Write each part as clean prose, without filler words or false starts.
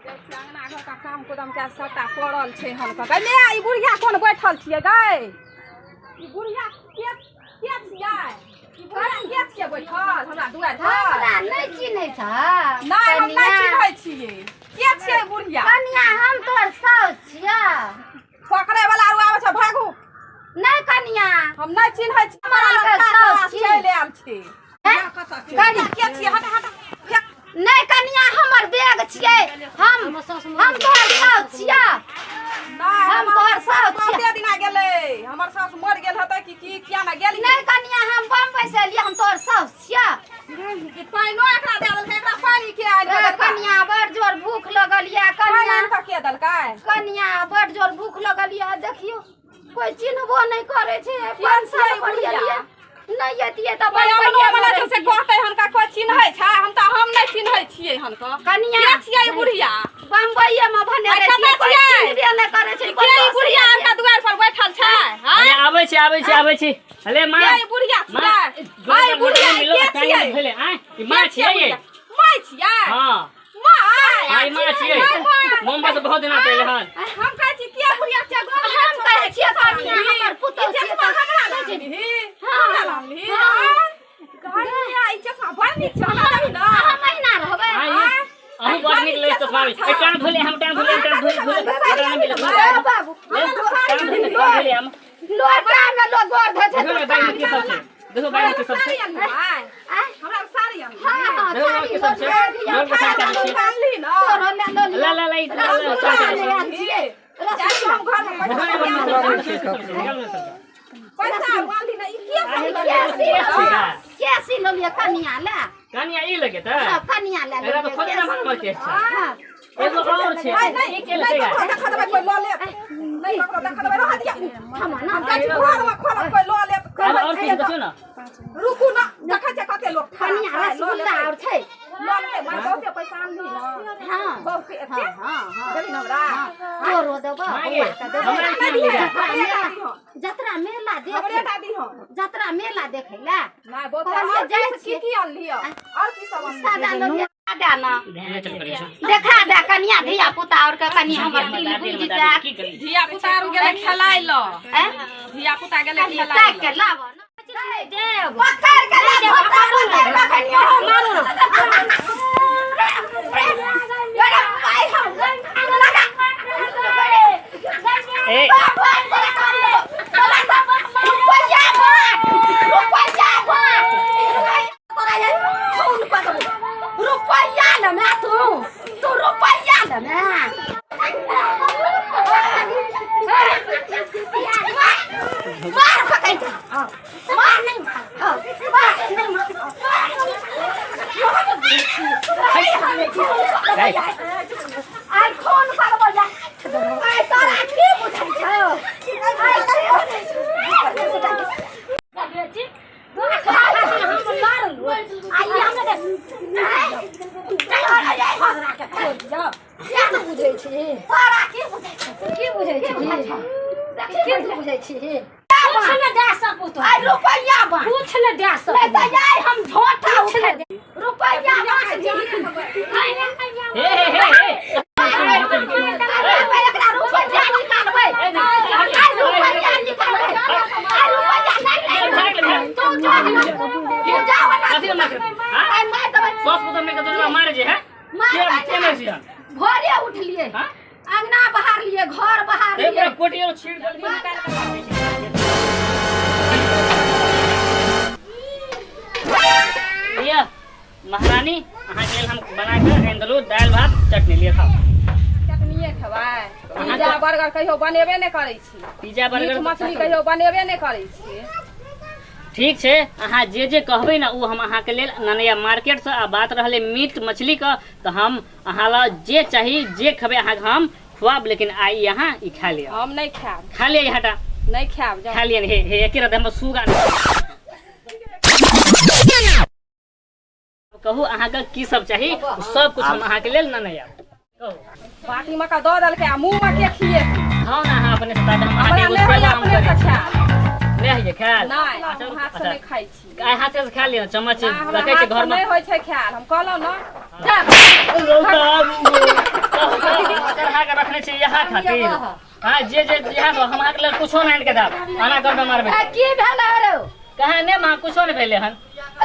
अंगना घर का काम कुदम के सबटा पड़ल छै हन का ले ई बुढ़िया कोन बैठल छियै गै ई बुढ़िया के छियै ई बुढ़िया के छियै बैठल हमरा दुआर पर हमरा नहीं चिन्है छ नहीं हम नहीं चिन्है छियै के छियै बुढ़िया कनिया हम तोर साउस छियै पकड़े वाला आबै छै भागू नहीं कनिया हम नहीं चिन्है छी हमरा साउस छियै ले आल छी कनिया के छियै हट हट नहीं कनिया हमर बैग छियै हम तोर साउस छियै हम तोर साउस छियै कते दिन आ गेलै हमर साउस मर गेल हतै की किया ना गेली नहीं कनिया हम बम्बई से एलियै हम तोर साउस छियै कि पाइनो एकरा दे देलकै एकरा पानी के आइ ए कनिया बड़ जोर भूख लगल या कनिया का के देलकै कनिया बड़ जोर भूख लगल या देखियो कोई चिन्हबो नहीं करे छै 5 साल पढ़ियै नहीं यतिए त बम्बईया वाला से कहतै हनका कोई चिन्है छै हम नहीं चिन्है छियै हनका कनिया के छियै ई बुढ़िया बम्बईया में भने रे कोई चिन्हबे नहीं करे छै के ई बुढ़िया हमरा दुआर पर बैठल छै अरे आबै छी अरे मां के ई बुढ़िया छियै हाय बुढ़िया के छियै भेले आ ई मां छियै ये मां छियै हां मां मां छियै मुंबई से बहुत दिन पहले हन हम कहै छी के बुढ़िया छियै हम कहै छियै कनिया हमर पुतौ छियै चश्मा हमरा दै छै हमरा लाली कनिया ई चश्मा बड़ नीक छै हमरा दही न महीना रहबै अहू बड़ नीक लगे चश्मा ए टांग धोले हम टांग धोले बाबू टांग धोले हम लोटा में लोग गोर धै छै देखो बाई के सब छै हमरा साड़ी हां देखो के सब छै लोग के साथ छै काली न ला हम घर में पैसा वाली न ई कैसी लो ये कनिया ले कनिया ई लगे त कनिया ले एरा तो खोजना मन के छै एगो और छै ई के लगेगा देखा देबै कोई ल ले नहीं ककरो देखा देबै रह दिया हम ना हम कहै छी घर में खोल कोई ल ले और किछ देखियो ना रुकू ना देखै छै कते लोग कनिया रसगुल्ला और छै ल ले मैं बहुते पैसा आनली न हां बहुते अच्छे हां देली हमरा तोरो देबो हमरा की लेगा जतरा मेला देख हमरे दादी हो जतरा मेला देखै ला ना बहुते की आनली और की सब आनली सादा लोग आदा ना चल करियो देखा दे कनिया धिया पुता और के कनिया हमर दिल बुझ जा की करी धिया पुता आर गेले खेलाइ ल धिया पुता गेले खेलाइ के लाव देव पकड़ के ले मारू ना कनिया मारू ना भाई हम लगा ए रुपया ले मैं तू रुपया ले मैं मार पकड़ मार नहीं आई फोन पर बोल आई तोरा की बुझै छौ आई हम झोटा उठे रुपया मारे जे है भोरे उठलिए अंगना बहार लिए घर बहार लिए कोटी और छीड़ जल्दी निकाल भैया महारानी अहाँ के हम बना के आइन दाल भात चटनी लिए खाओ चटनीए खबाय पिज्जा बर्गर कहियो बनेबे नै करै छी पिज्जा बर्गर मछली कहियो बनेबे नै करै छी ठीक है अहाँ जे कहबे ना वो हम अहाँ के लेल ननया मार्केट से बात रहले मीट मछली का तो हम अहाँ ला जे चाहिए जे खबे अहाँ हम खुआब लेकिन आई यहाँ ई खा लिया हम नहीं खाब खा लिया हटा नहीं खाब खा लिया हे एके रत हम सुगा कहू अहाँ के की सब चाहिए सब कुछ हम अहाँ के लेल ननया कहू बाटी में का दो दल के मुंह में के खिए खाओ ना अहाँ अपने से हम अहाँ के अपने से खा ले है खाल नहीं हम हाथ से नहीं खाई छी आइ हाथ से खा लिया चम्मच रखे छै घर में नहीं होय छै खाल हम कहलो ना आने छी यहाँ खातिर हां जे यहाँ हम अहाँ के लेल कुछो नहीं के दाब आना कर मारबे की भेल रे कहां ने मां कुछो नहीं भेले हन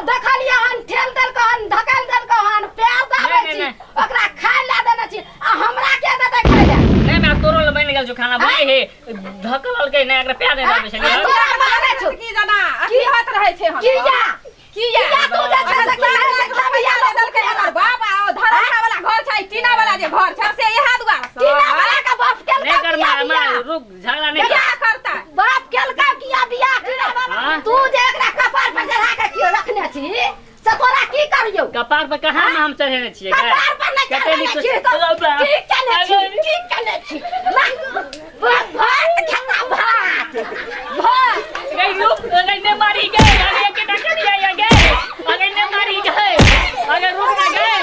देखलिए हन ठेल देल कहन धकेल देल कहन पैर दाबे छी ओकरा खाय ला देने छी आ हमरा के देते खाय ला नहीं मैं तोरो बन गेल जो खाना बने हे धकल के नहीं एकरा प्यार नहीं दाबे छली तोरा माने छु की जना की हाथ रहे छे हम किया तू जे छै से खबिया बदल के हमर बाप आ धरखा वाला घर छै टीना वाला जे घर छै से इहा दुआर टीना वाला का बाप केल नहीं कर मां रुक झगड़ा नहीं क्या करता बाप केल का किया बियाह टीना वाला तू जे एकरा कपार पर चढ़ा के कियो रखने छी से तोरा की करियो कपार पर कहां हम चढ़ेने छियै कपार पर नहीं चढ़ेने छी ठीक कने छी भात खाता भात गई रुक अगर ने मारी गए अगर के टक्कर दिया गए अगर ने मारी गए अगर रुक ना गए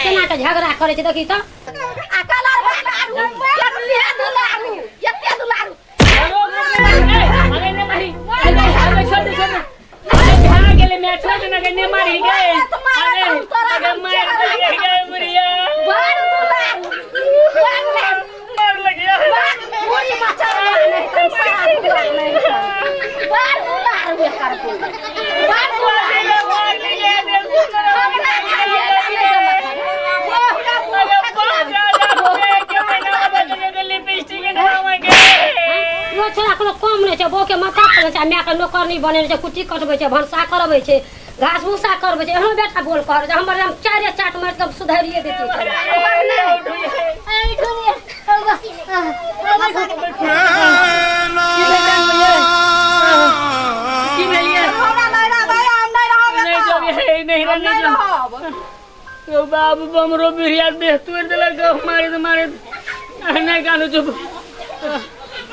केना के झगड़ा करे छै देखी त आ कलर बालू एते दुलारू अगर ने मारी अगर छोड़ अगर भाग गेले मैं छोड़ ना अगर ने मारी गए अगर मार गए मुरिया बार मार लग गया पूरी मचा नहीं बार दुलारू कर को बार कम नहीं छै बोके माथा पर छै माय के नौकर नहीं बने छै कुटी कटबै छै भनसा करबै छै घास भूसा करबै छै एहनो बेटा बोल कर हमर हम चारे चाट मार तब सुधारिए देती बाबू बमरो बिरिया देह तोड़ देलक मारे नहीं कानू चुप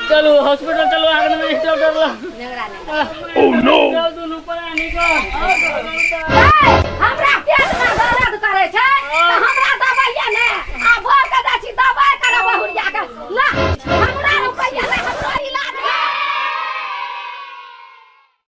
चलो हॉस्पिटल चलो आगे में डॉक्टर ओह नो दोनों पर आने का